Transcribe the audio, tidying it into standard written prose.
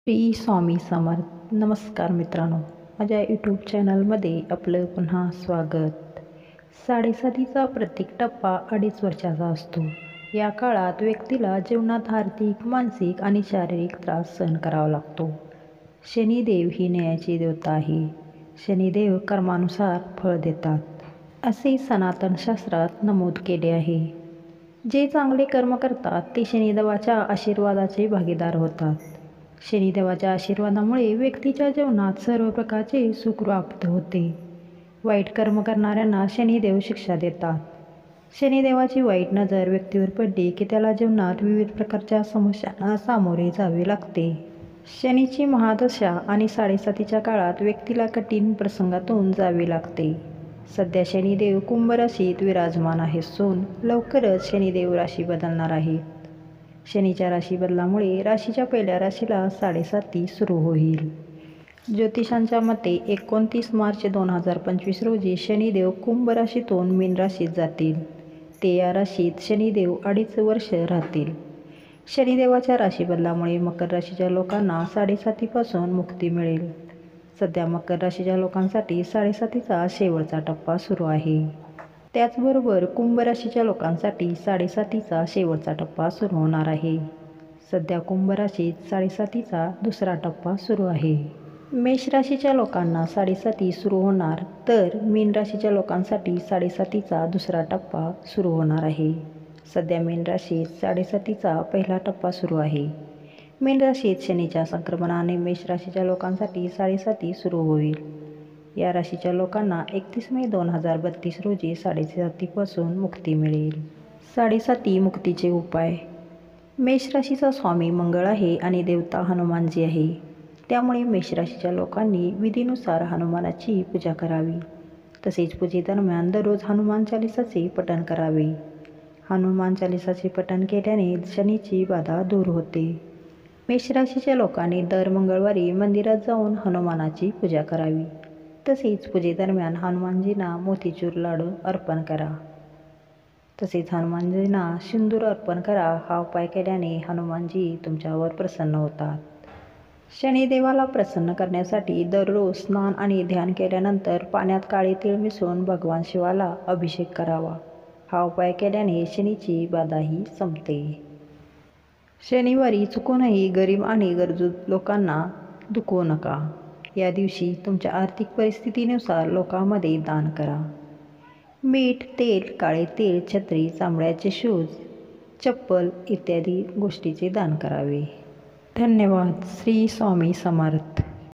श्री स्वामी समर्थ. नमस्कार मित्रांनो, माझ्या यूट्यूब चॅनलमध्ये आपलं पुन्हा स्वागत. साडेसातीचा प्रत्येक टप्पा 2.5 वर्षाचा असतो. या काळात व्यक्तीला जीवनात आर्थिक, मानसिक आणि शारीरिक त्रास सहन करावा लागतो. शनिदेव ही न्यायाची देवता आहे. शनिदेव कर्मानुसार फळ देतात, असे सनातन शास्त्रात नमूद केले आहे. जे चांगले कर्म करतात ते शनिदेवाच्या आशीर्वादाचे भागीदार होतात. शनिदेवाच्या आशीर्वादामुळे व्यक्तीच्या जीवनात सर्व प्रकारचे सुख प्राप्त होते. वाईट कर्म करणाऱ्यांना शनिदेव शिक्षा देतात. शनिदेवाची वाईट नजर व्यक्तीवर पडली की त्याला जीवनात विविध प्रकारच्या समस्यांना सामोरे जावे लागते. शनीची महादशा आणि साडेसातीच्या काळात व्यक्तीला कठीण प्रसंगातून जावे लागते. सध्या शनिदेव कुंभ राशीत विराजमान असून लवकरच शनिदेव राशी बदलणार आहेत. शनीच्या राशी बदलामुळे राशीच्या पहिल्या राशीला साडेसाती सुरू होईल. ज्योतिषांच्या मते 29 मार्च 2025 रोजी शनिदेव कुंभ राशीतून मीन राशीत जातील. ते या राशीत शनिदेव 2.5 वर्ष राहतील. शनिदेवाच्या राशी बदलामुळे मकर राशीच्या लोकांना साडेसातीपासून मुक्ती मिळेल. सध्या मकर राशीच्या लोकांसाठी साडेसातीचा शेवटचा टप्पा सुरू आहे. त्याचबरोबर कुंभ राशीच्या लोकांसाठी साडेसातीचा शेवटचा टप्पा सुरू होणार आहे. सध्या कुंभ राशीत साडेसातीचा दुसरा टप्पा सुरू आहे. मेष राशीच्या लोकांना साडेसाती सुरू होणार, तर मीन राशीच्या लोकांसाठी साडेसातीचा दुसरा टप्पा सुरू होणार आहे. सध्या मीन राशीत साडेसातीचा पहिला टप्पा सुरू आहे. मीन राशीत शनीच्या संक्रमणाने मेष राशीच्या लोकांसाठी साडेसाती सुरू होईल. या राशीच्या लोकांना 31 मे 2032 रोजी साडेसातीपासून मुक्ती मिळेल. साडेसाती मुक्तीचे उपाय. मेष राशीचा स्वामी मंगळ आहे आणि देवता हनुमानजी आहे. त्यामुळे मेष राशीच्या लोकांनी विधीनुसार हनुमानाची पूजा करावी. तसेच पूजेदरम्यान दररोज हनुमान चालिसाचे पठण करावे. हनुमान चालिसाचे पठण केल्याने शनीची बाधा दूर होते. मेष राशीच्या लोकांनी दर मंगळवारी मंदिरात जाऊन हनुमानाची पूजा करावी. तसेच पूजेदरम्यान हनुमानजींना मोतीचूर लाडू अर्पण करा. तसेच हनुमानजींना सिंदूर अर्पण करा. हा उपाय केल्याने हनुमानजी तुमच्यावर प्रसन्न होतात. शनिदेवाला प्रसन्न करण्यासाठी दररोज स्नान आणि ध्यान केल्यानंतर पाण्यात काळे तीळ मिसळून भगवान शिवाला अभिषेक करावा. हा उपाय केल्याने शनीची बाधाही संपते. शनिवारी चुकूनही गरीब आणि गरजू लोकांना दुखवू नका. या दिवशी तुमच्या आर्थिक परिस्थितीनुसार लोकांमध्ये दान करा. मीठ, तेल, काळे तीळ, छत्री, चामड्याचे शूज, चप्पल इत्यादी गोष्टीचे दान करावे. धन्यवाद. श्री स्वामी समर्थ.